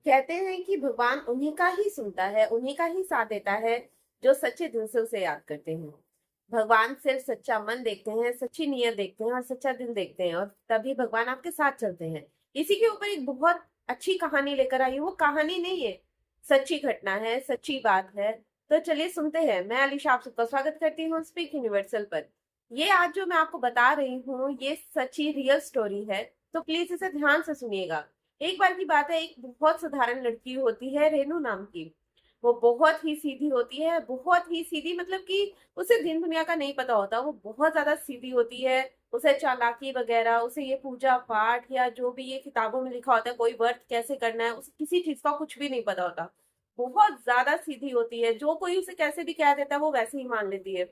कहते हैं कि भगवान उन्हीं का ही सुनता है, उन्हीं का ही साथ देता है जो सच्चे दिल से उसे याद करते हैं। भगवान सिर्फ सच्चा मन देखते हैं, सच्ची नीयत देखते हैं और सच्चा दिल देखते हैं, और तभी भगवान आपके साथ चलते हैं। इसी के ऊपर एक बहुत अच्छी कहानी लेकर आई हूँ। वो कहानी नहीं है, सच्ची घटना है, सच्ची बात है। तो चलिए सुनते हैं। मैं अलीशा आप सबका स्वागत करती हूँ स्पीक यूनिवर्सल पर। ये आज जो मैं आपको बता रही हूँ ये सच्ची रियल स्टोरी है, तो प्लीज इसे ध्यान से सुनिएगा। एक बार की बात है, एक बहुत साधारण लड़की होती है रेनू नाम की। वो बहुत ही सीधी होती है, बहुत ही सीधी, मतलब कि उसे दिन दुनिया का नहीं पता होता। वो बहुत ज्यादा सीधी होती है। उसे चालाकी वगैरह, उसे ये पूजा पाठ या जो भी ये किताबों में लिखा होता है कोई व्रत कैसे करना है, उसे किसी चीज का कुछ भी नहीं पता होता। बहुत ज्यादा सीधी होती है, जो कोई उसे कैसे भी कह देता है वो वैसे ही मान लेती है।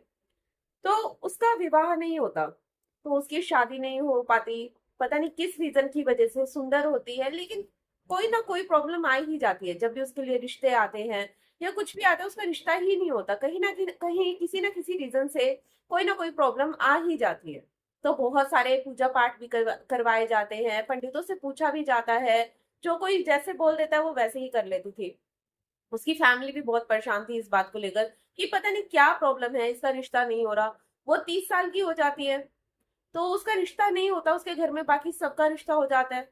तो उसका विवाह नहीं होता, तो उसकी शादी नहीं हो पाती। पता नहीं किस रीजन की वजह से। सुंदर होती है लेकिन कोई ना कोई प्रॉब्लम आ ही जाती है। जब भी उसके लिए रिश्ते आते हैं या कुछ भी आता है, उसका रिश्ता ही नहीं होता। कहीं ना कहीं किसी ना किसी रीजन से कोई ना कोई प्रॉब्लम आ ही जाती है। तो बहुत सारे पूजा पाठ भी करवाए जाते हैं, पंडितों से पूछा भी जाता है। जो कोई जैसे बोल देता है वो वैसे ही कर लेती थी। उसकी फैमिली भी बहुत परेशान थी इस बात को लेकर कि पता नहीं क्या प्रॉब्लम है, इसका रिश्ता नहीं हो रहा। वो 30 साल की हो जाती है, तो उसका रिश्ता नहीं होता उसके घर में, बाकी सबका रिश्ता हो जाता है।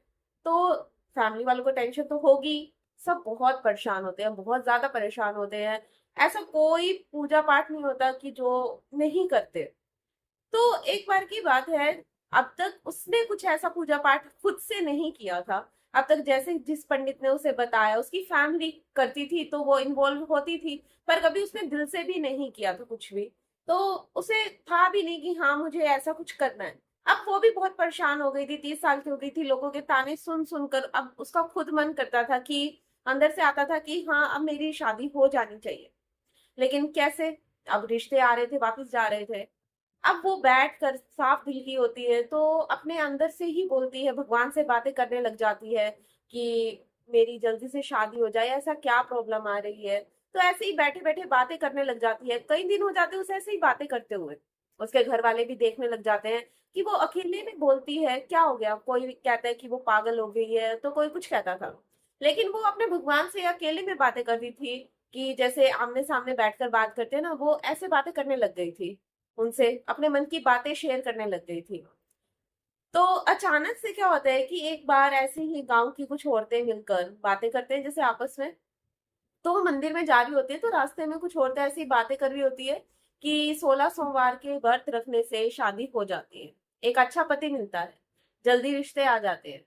तो फैमिली वालों को टेंशन तो होगी। सब बहुत परेशान होते हैं, बहुत ज्यादा परेशान होते हैं। ऐसा कोई पूजा पाठ नहीं होता कि जो नहीं करते। तो एक बार की बात है, अब तक उसने कुछ ऐसा पूजा पाठ खुद से नहीं किया था। अब तक जैसे जिस पंडित ने उसे बताया, उसकी फैमिली करती थी तो वो इन्वॉल्व होती थी, पर कभी उसने दिल से भी नहीं किया था कुछ भी। तो उसे था भी नहीं कि हाँ मुझे ऐसा कुछ करना है। अब वो भी बहुत परेशान हो गई थी, 30 साल की हो गई थी। लोगों के ताने सुन सुनकर अब उसका खुद मन करता था कि अंदर से आता था कि हाँ अब मेरी शादी हो जानी चाहिए। लेकिन कैसे? अब रिश्ते आ रहे थे, वापस जा रहे थे। अब वो बैठ कर, साफ दिल की होती है तो अपने अंदर से ही बोलती है, भगवान से बातें करने लग जाती है कि मेरी जल्दी से शादी हो जाए, ऐसा क्या प्रॉब्लम आ रही है। तो ऐसे ही बैठे बैठे बातें करने लग जाती है। कई दिन हो जाते हैं उसे ऐसे ही बातें करते हुए। उसके घर वाले भी देखने लग जाते हैं कि वो अकेले में बोलती है, क्या हो गया। कोई कहता है कि वो पागल हो गई है, तो कोई कुछ कहता था। लेकिन वो अपने भगवान से अकेले में बातें करती थी, कि जैसे आमने सामने बैठकर बात करते हैं ना, वो ऐसे बातें करने लग गई थी। उनसे अपने मन की बातें शेयर करने लग गई थी। तो अचानक से क्या होता है कि एक बार ऐसे ही गांव की कुछ औरतें मिलकर बातें करते हैं जैसे आपस में। तो वो मंदिर में जा रही होती है, तो रास्ते में कुछ औरतें ऐसी बातें कर रही होती है कि 16 सोमवार के व्रत रखने से शादी हो जाती है, एक अच्छा पति मिलता है, जल्दी रिश्ते आ जाते हैं।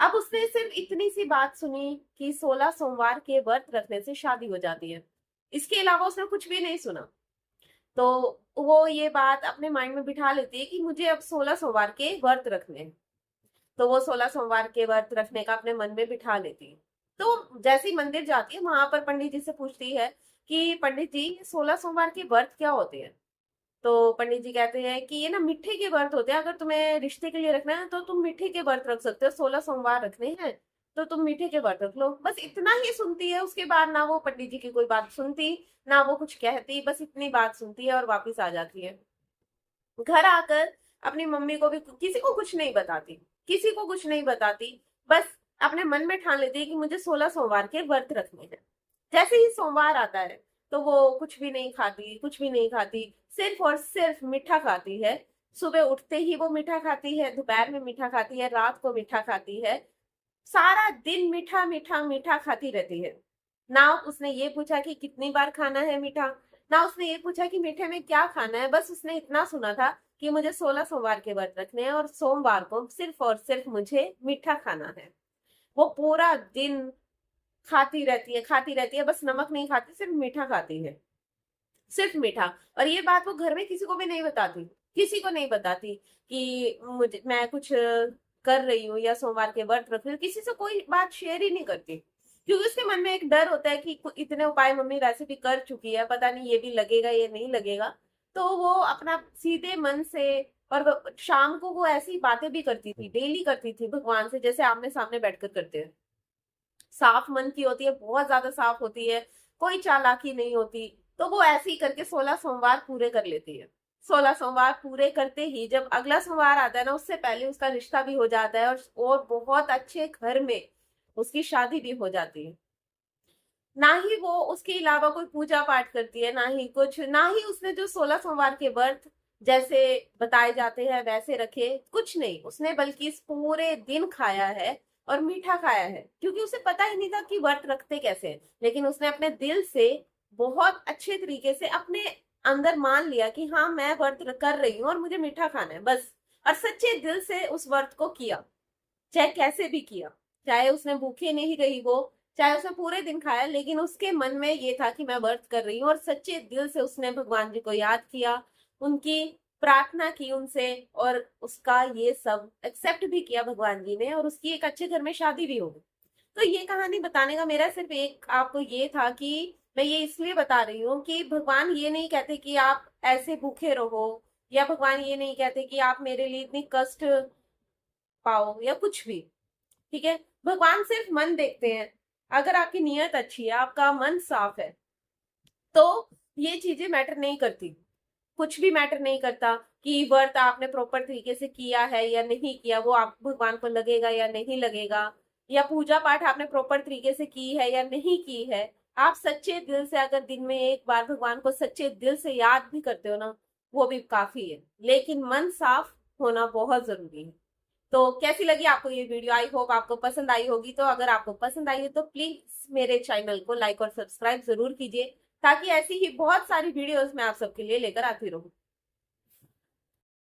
अब उसने सिर्फ इतनी सी बात सुनी कि 16 सोमवार के व्रत रखने से शादी हो जाती है। इसके अलावा उसने कुछ भी नहीं सुना। तो वो ये बात अपने माइंड में बिठा लेती है कि मुझे अब 16 सोमवार के व्रत रखने हैं। तो वो 16 सोमवार के व्रत रखने का अपने मन में बिठा लेती है। तो जैसे ही मंदिर जाती है, वहां पर पंडित जी से पूछती है कि पंडित जी 16 सोमवार के व्रत क्या होते हैं। तो पंडित जी कहते हैं कि ये ना मीठे के व्रत होते हैं, अगर तुम्हें रिश्ते के लिए रखना है तो तुम मीठे के व्रत रख सकते हो, 16 सोमवार रखने हैं तो तुम मीठे के व्रत रख लो। बस इतना ही सुनती है। उसके बाद ना वो पंडित जी की कोई बात सुनती, ना वो कुछ कहती, बस इतनी बात सुनती है और वापिस आ जाती है। घर आकर अपनी मम्मी को भी, किसी को कुछ नहीं बताती, किसी को कुछ नहीं बताती। बस अपने मन में ठान लेती है कि मुझे 16 सोमवार के व्रत रखने हैं। जैसे ही सोमवार आता है तो वो कुछ भी नहीं खाती, कुछ भी नहीं खाती, सिर्फ और सिर्फ मीठा खाती है। सुबह उठते ही वो मीठा खाती है, दोपहर में मीठा खाती है, रात को मीठा खाती है। सारा दिन मीठा मीठा मीठा खाती रहती है। ना उसने ये पूछा कि कितनी बार खाना है मीठा, ना उसने ये पूछा कि मीठे में क्या खाना है। बस उसने इतना सुना था कि मुझे 16 सोमवार के व्रत रखने हैं और सोमवार को सिर्फ और सिर्फ मुझे मीठा खाना है। वो पूरा दिन खाती रहती है, खाती रहती है, बस नमक नहीं खाती, सिर्फ मीठा खाती है, सिर्फ मीठा। और ये बात वो घर में किसी को भी नहीं बताती, किसी को नहीं बताती कि मुझे, मैं कुछ कर रही हूँ या सोमवार के व्रत रख रही हूँ। किसी से कोई बात शेयर ही नहीं करती, क्योंकि उसके मन में एक डर होता है कि इतने उपाय मम्मी वैसे भी कर चुकी है, पता नहीं ये भी लगेगा ये नहीं लगेगा। तो वो अपना सीधे मन से, और शाम को वो ऐसी बातें भी करती थी, डेली करती थी भगवान से, जैसे आमने सामने बैठकर करते हैं। साफ मन की होती है, बहुत ज्यादा साफ होती है, कोई चालाकी नहीं होती। तो वो ऐसे ही करके 16 सोमवार पूरे कर लेती है। 16 सोमवार पूरे करते ही जब अगला सोमवार आता है ना, उससे पहले उसका रिश्ता भी हो जाता है, और बहुत अच्छे घर में उसकी शादी भी हो जाती है। ना ही वो उसके अलावा कोई पूजा पाठ करती है, ना ही कुछ, ना ही उसने जो 16 सोमवार के व्रत जैसे बताए जाते हैं वैसे रखे, कुछ नहीं उसने, बल्कि इस पूरे दिन खाया है और मीठा खाया है, क्योंकि उसे पता ही नहीं था कि व्रत रखते कैसे हैं। लेकिन उसने अपने दिल से बहुत अच्छे तरीके से अपने अंदर मान लिया कि हाँ मैं व्रत कर रही हूँ और मुझे मीठा खाना है बस, और सच्चे दिल से उस व्रत को किया, चाहे कैसे भी किया, चाहे उसने भूखे नहीं रही वो, चाहे उसने पूरे दिन खाया, लेकिन उसके मन में ये था कि मैं व्रत कर रही हूँ, और सच्चे दिल से उसने भगवान जी को याद किया, उनकी प्रार्थना की उनसे, और उसका ये सब एक्सेप्ट भी किया भगवान जी ने, और उसकी एक अच्छे घर में शादी भी हो गई। तो ये कहानी बताने का मेरा सिर्फ एक आपको ये था कि मैं ये इसलिए बता रही हूँ कि भगवान ये नहीं कहते कि आप ऐसे भूखे रहो, या भगवान ये नहीं कहते कि आप मेरे लिए इतनी कष्ट पाओ या कुछ भी। ठीक है, भगवान सिर्फ मन देखते हैं। अगर आपकी नीयत अच्छी है, आपका मन साफ है, तो ये चीजें मैटर नहीं करती, कुछ भी मैटर नहीं करता कि व्रत आपने प्रॉपर तरीके से किया है या नहीं किया, वो आप भगवान को लगेगा या नहीं लगेगा, या पूजा पाठ आपने प्रॉपर तरीके से की है या नहीं की है। आप सच्चे दिल से अगर दिन में एक बार भगवान को सच्चे दिल से याद भी करते हो ना, वो भी काफी है, लेकिन मन साफ होना बहुत जरूरी है। तो कैसी लगी आपको ये वीडियो? आई होप आपको पसंद आई होगी। तो अगर आपको पसंद आई है तो प्लीज मेरे चैनल को लाइक और सब्सक्राइब जरूर कीजिए, ताकि ऐसी ही बहुत सारी वीडियोस मैं आप सबके लिए लेकर आती रहूं।